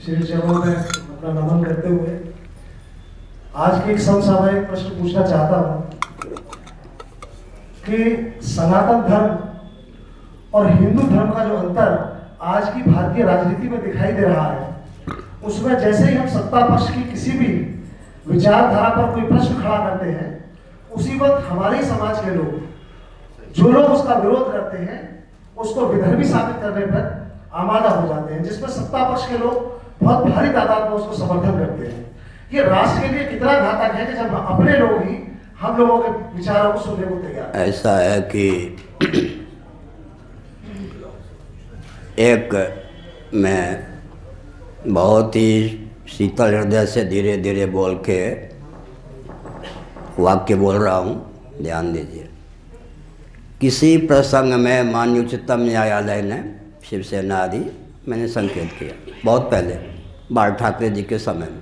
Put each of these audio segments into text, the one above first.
श्री चरणों में अपना नमन करते हुए आज की एक समसामयिक प्रश्न पूछना चाहता हूं कि सनातन धर्म और हिंदू धर्म का जो अंतर आज की भारतीय राजनीति में दिखाई दे रहा है, उसमें जैसे ही हम सत्ता पक्ष की किसी भी विचारधारा पर कोई प्रश्न खड़ा करते हैं, उसी वक्त हमारे समाज के लोग, जो लोग उसका विरोध करते हैं, उसको विधर्मी साबित करने पर आमादा हो जाते हैं, जिसमें सत्ता पक्ष के लोग बहुत भारी तादाद में उसको समर्थन करते हैं। ये राष्ट्र के लिए कितना घातक है कि जब अपने लोग ही हम लोगों के विचारों को सुनने को तैयार। ऐसा है कि एक मैं बहुत ही शीतल हृदय से धीरे धीरे बोल के वाक्य बोल रहा हूँ, ध्यान दीजिए। किसी प्रसंग में माननीय उच्चतम न्यायालय ने शिवसेना आदि मैंने संकेत किया बहुत पहले बाल ठाकरे जी के समय में,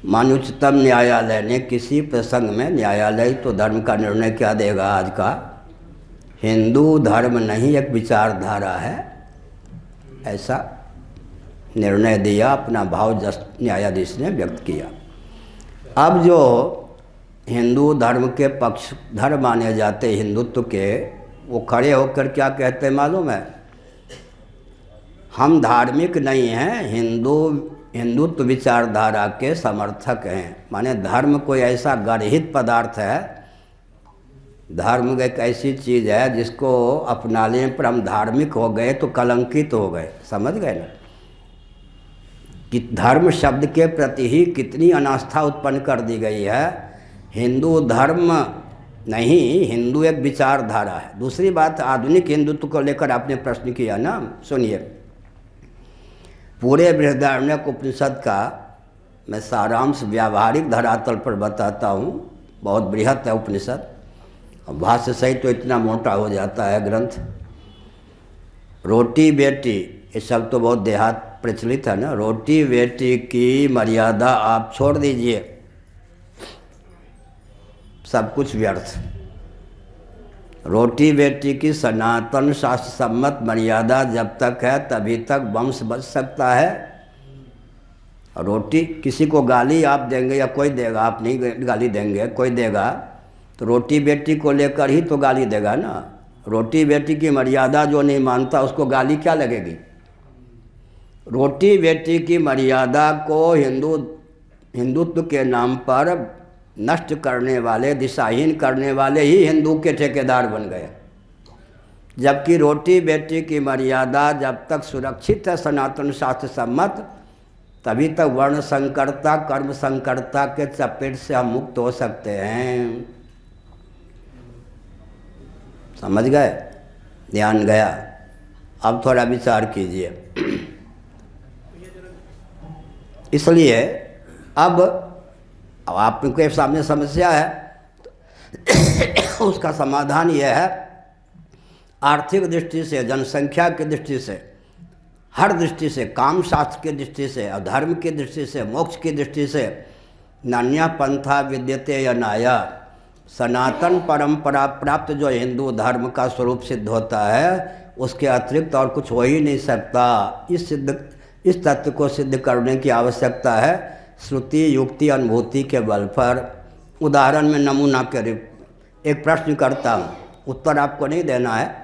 माननीय उच्चतम न्यायालय ने किसी प्रसंग में, न्यायालय तो धर्म का निर्णय क्या देगा आज का, हिंदू धर्म नहीं एक विचारधारा है, ऐसा निर्णय दिया, अपना भाव न्यायाधीश ने व्यक्त किया। अब जो हिंदू धर्म के पक्षधर माने जाते हिंदुत्व के, वो खड़े होकर क्या कहते हैं मालूम है, हम धार्मिक नहीं हैं, हिंदुत्व विचारधारा के समर्थक हैं। माने धर्म कोई ऐसा गर्हित पदार्थ है, धर्म एक ऐसी चीज़ है जिसको अपनाने पर हम धार्मिक हो गए तो कलंकित हो गए, समझ गए ना, कि धर्म शब्द के प्रति ही कितनी अनास्था उत्पन्न कर दी गई है। हिंदू धर्म नहीं, हिंदू एक विचारधारा है। दूसरी बात, आधुनिक हिंदुत्व को लेकर आपने प्रश्न किया ना, सुनिए। पूरे बृहदारण्यक उपनिषद का मैं सारांश व्यावहारिक धरातल पर बताता हूँ, बहुत बृहत है उपनिषद, भाष्य सहित तो इतना मोटा हो जाता है ग्रंथ। रोटी बेटी, ये शब्द तो बहुत देहात प्रचलित है ना, रोटी बेटी की मर्यादा आप छोड़ दीजिए, सब कुछ व्यर्थ। रोटी बेटी की सनातन शास्त्र सम्मत मर्यादा जब तक है तभी तक वंश बच सकता है। रोटी, किसी को गाली आप देंगे या कोई देगा, आप नहीं गाली देंगे, कोई देगा तो रोटी बेटी को लेकर ही तो गाली देगा ना। रोटी बेटी की मर्यादा जो नहीं मानता उसको गाली क्या लगेगी। रोटी बेटी की मर्यादा को हिंदुत्व के नाम पर नष्ट करने वाले, दिशाहीन करने वाले ही हिंदू के ठेकेदार बन गए। जबकि रोटी बेटी की मर्यादा जब तक सुरक्षित है सनातन शास्त्र सम्मत, तभी तक वर्ण संकरता, कर्म संकरता के चपेट से हम मुक्त हो सकते हैं। समझ गए, ध्यान गया। अब थोड़ा विचार कीजिए। इसलिए अब आपके सामने समस्या है, उसका समाधान यह है, आर्थिक दृष्टि से, जनसंख्या की दृष्टि से, हर दृष्टि से, काम शास्त्र की दृष्टि से, धर्म की दृष्टि से, मोक्ष की दृष्टि से, नान्या पंथा विद्यते यनाया, सनातन परंपरा प्राप्त जो हिंदू धर्म का स्वरूप सिद्ध होता है, उसके अतिरिक्त और कुछ हो ही नहीं सकता। इस तत्व को सिद्ध करने की आवश्यकता है श्रुति युक्ति अनुभूति के बल पर। उदाहरण में नमूना के रूप एक प्रश्न करता हूँ, उत्तर आपको नहीं देना है।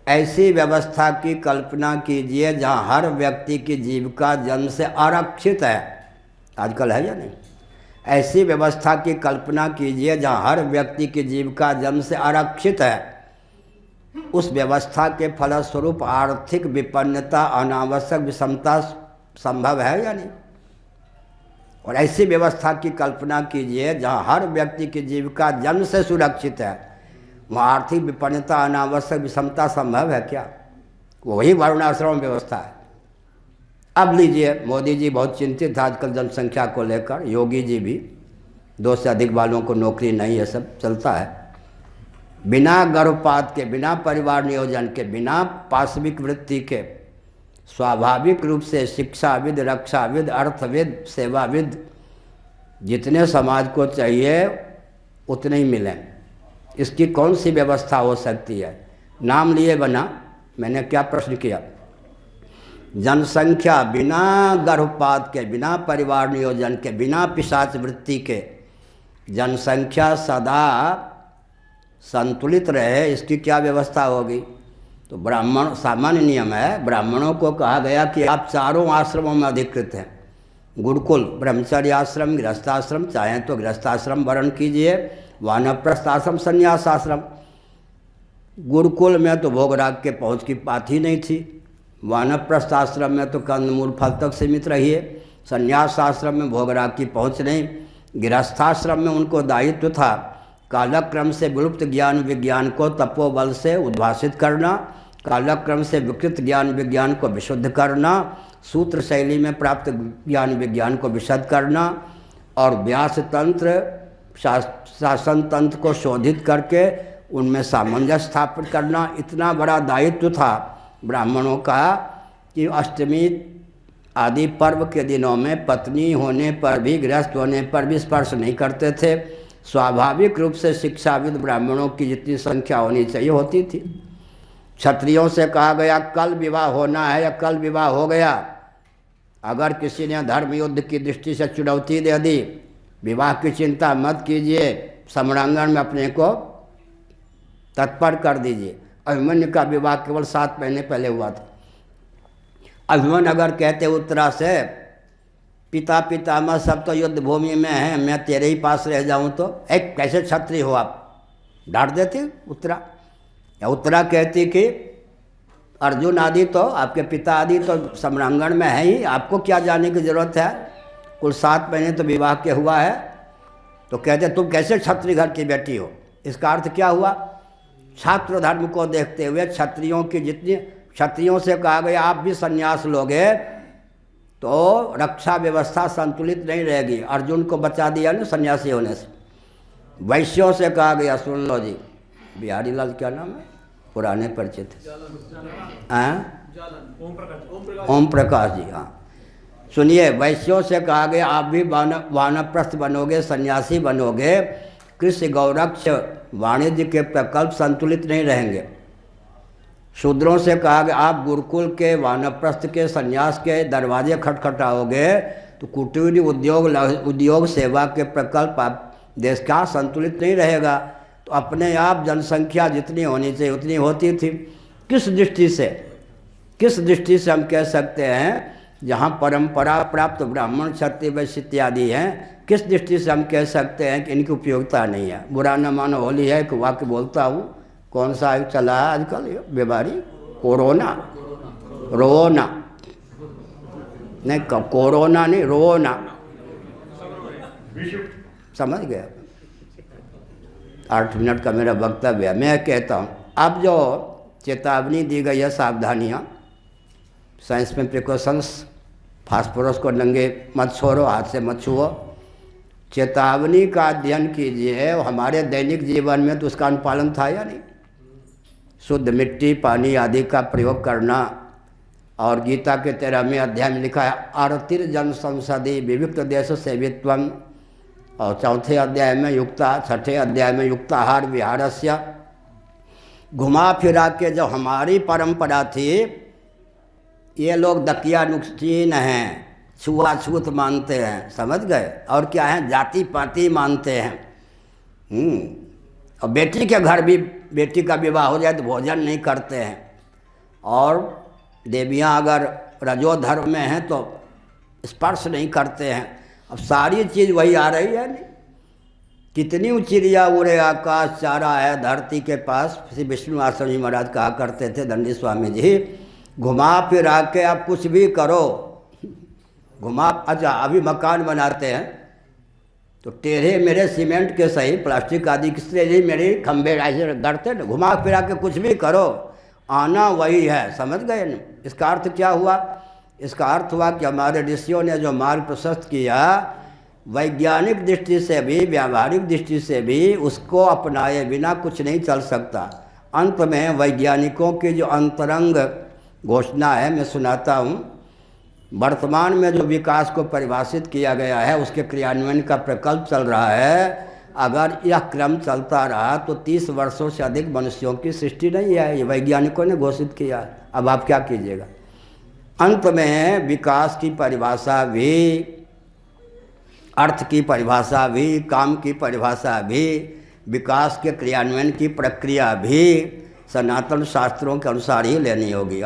ऐसी व्यवस्था की कल्पना कीजिए जहाँ हर व्यक्ति की जीविका जन्म से आरक्षित है, आजकल है या नहीं। ऐसी व्यवस्था की कल्पना कीजिए जहाँ हर व्यक्ति की जीविका जन्म से आरक्षित है। उस व्यवस्था के फलस्वरूप आर्थिक विपन्नता, अनावश्यक विषमता संभव है या नहीं। और ऐसी व्यवस्था की कल्पना कीजिए जहाँ हर व्यक्ति की जीविका जन्म से सुरक्षित है, वहाँ आर्थिक विपन्नता, अनावश्यक विषमता संभव है क्या। वही वर्णाश्रम व्यवस्था है। अब लीजिए, मोदी जी बहुत चिंतित है आजकल जनसंख्या को लेकर, योगी जी भी, 2 से अधिक वालों को नौकरी नहीं, है सब चलता है। बिना गर्भपात के, बिना परिवार नियोजन के, बिना पाशविक वृत्ति के स्वाभाविक रूप से शिक्षाविद, रक्षाविद, अर्थविद, सेवाविद जितने समाज को चाहिए उतने ही मिलें। इसकी कौन सी व्यवस्था हो सकती है। नाम लिए बना, मैंने क्या प्रश्न किया, जनसंख्या बिना गर्भपात के, बिना परिवार नियोजन के, बिना पिशाच वृत्ति के जनसंख्या सदा संतुलित रहे, इसकी क्या व्यवस्था होगी? तो ब्राह्मण, सामान्य नियम है, ब्राह्मणों को कहा गया कि आप चारों आश्रमों में अधिकृत हैं। गुरुकुल, ब्रह्मचर्य आश्रम, गृहस्थाश्रम, चाहें तो गृहस्थाश्रम वर्ण कीजिए, वानप्रस्थ आश्रम, संन्यास आश्रम। गुरुकुल में तो भोगराग के पहुँच की बात ही नहीं थी, वानप्रस्थ आश्रम में तो कंदमूल फल तक सीमित रहिए, संन्यास आश्रम में भोगराग की पहुँच नहीं। गृहस्थाश्रम में उनको दायित्व था कालक्रम से विलुप्त ज्ञान विज्ञान को तपोबल से उद्भासित करना, कालक्रम से विकृत ज्ञान विज्ञान को विशुद्ध करना, सूत्र शैली में प्राप्त ज्ञान विज्ञान को विशद करना और व्यास तंत्र शासन तंत्र को शोधित करके उनमें सामंजस्य स्थापित करना। इतना बड़ा दायित्व था ब्राह्मणों का कि अष्टमी आदि पर्व के दिनों में पत्नी होने पर भी, गृहस्थ होने पर भी स्पर्श नहीं करते थे। स्वाभाविक रूप से शिक्षाविद ब्राह्मणों की जितनी संख्या होनी चाहिए होती थी। क्षत्रियों से कहा गया कल विवाह होना है या कल विवाह हो गया। अगर किसी ने धर्म युद्ध की दृष्टि से चुनौती दे दी, विवाह की चिंता मत कीजिए, सम्रांगण में अपने को तत्पर कर दीजिए। अभिमन्यु का विवाह केवल 7 महीने पहले हुआ था। अभिमन्यु अगर कहते उत्तरा से पिता पितामह सब तो युद्ध भूमि में हैं, मैं तेरे ही पास रह जाऊं तो एक कैसे क्षत्रिय हो आप, डांट देती उत्तरा। या उत्तरा कहती कि अर्जुन आदि तो आपके पिता आदि तो सम्रांगण में है ही, आपको क्या जाने की जरूरत है, कुल 7 महीने तो विवाह के हुआ है। तो कहते तुम कैसे क्षत्रिय घर की बेटी हो। इसका अर्थ क्या हुआ? छात्र धर्म को देखते हुए क्षत्रियों की जितनी, क्षत्रियों से कहा गया आप भी संन्यास लोगे तो रक्षा व्यवस्था संतुलित नहीं रहेगी। अर्जुन को बचा दिया ना सन्यासी होने से। वैश्यों से कहा गया, सुन लो जी, बिहारी लाल क्या नाम है, पुराने परिचित ओम प्रकाश जी, हाँ सुनिए, वैश्यों से कहा गया आप भी वानप्रस्थ बनोगे, सन्यासी बनोगे, कृषि गौरक्ष वाणिज्य के प्रकल्प संतुलित नहीं रहेंगे। शूद्रों से कहा गया आप गुरुकुल के, वानप्रस्थ के, संन्यास के दरवाजे खटखटाओगे तो कुटीर उद्योग सेवा के प्रकल्प आप देश का संतुलित नहीं रहेगा। तो अपने आप जनसंख्या जितनी होनी चाहिए उतनी होती थी। किस दृष्टि से हम कह सकते हैं जहाँ परंपरा प्राप्त ब्राह्मण क्षत्रिय वैश्य इत्यादि हैं, किस दृष्टि से हम कह सकते हैं कि इनकी उपयोगिता नहीं है। बुरा न मानो, होली है, एक वाक्य बोलता हूँ, कौन सा चला है आजकल ये बीमारी, कोरोना, रोना नहीं, कोरोना नहीं, रोना, समझ गया। 8 मिनट का मेरा वक्तव्य है। मैं कहता हूँ अब जो चेतावनी दी गई है, सावधानियाँ, साइंस में प्रिकॉशंस, फास्फोरस को नंगे मत छोड़ो, हाथ से मत छुओ, चेतावनी का अध्ययन कीजिए। हमारे दैनिक जीवन में तो उसका अनुपालन था या नहीं। शुद्ध मिट्टी, पानी आदि का प्रयोग करना। और गीता के 13वें अध्याय में लिखा है आरतिर जन संसदि विविक्त देश सेवित्वम, और 4थे अध्याय में युक्ता, 6ठे अध्याय में युक्ताहार विहारस्य। घुमा फिरा के जो हमारी परंपरा थी, ये लोग दकियानुशीन हैं, छुआछूत मानते हैं, समझ गए, और क्या है, जाति पाति मानते हैं। और बेटी के घर भी, बेटी का विवाह हो जाए तो भोजन नहीं करते हैं। और देवियाँ अगर रजोधर्म में हैं तो स्पर्श नहीं करते हैं। अब सारी चीज़ वही आ रही है नहीं। कितनी चिड़िया उड़े आकाश चारा है धरती के पास, श्री विष्णु आश्रम जी महाराज कहा करते थे, दंडी स्वामी जी। घुमा फिरा के आप कुछ भी करो, घुमा, अच्छा अभी मकान बनाते हैं तो टेढ़े मेरे सीमेंट के सही, प्लास्टिक आदि किस तरह मेरे खंभे ऐसे गढ़ते न, घुमा फिरा के कुछ भी करो, आना वही है, समझ गए न। इसका अर्थ क्या हुआ? इसका अर्थ हुआ कि हमारे ऋषियों ने जो मार्ग प्रशस्त किया, वैज्ञानिक दृष्टि से भी, व्यावहारिक दृष्टि से भी उसको अपनाए बिना कुछ नहीं चल सकता। अंत में वैज्ञानिकों की जो अंतरंग घोषणा है, मैं सुनाता हूँ। वर्तमान में जो विकास को परिभाषित किया गया है, उसके क्रियान्वयन का प्रकल्प चल रहा है। अगर यह क्रम चलता रहा तो 30 वर्षों से अधिक मनुष्यों की सृष्टि नहीं है, ये वैज्ञानिकों ने घोषित किया। अब आप क्या कीजिएगा? अंत में विकास की परिभाषा भी, अर्थ की परिभाषा भी, काम की परिभाषा भी, विकास के क्रियान्वयन की प्रक्रिया भी सनातन शास्त्रों के अनुसार ही लेनी होगी।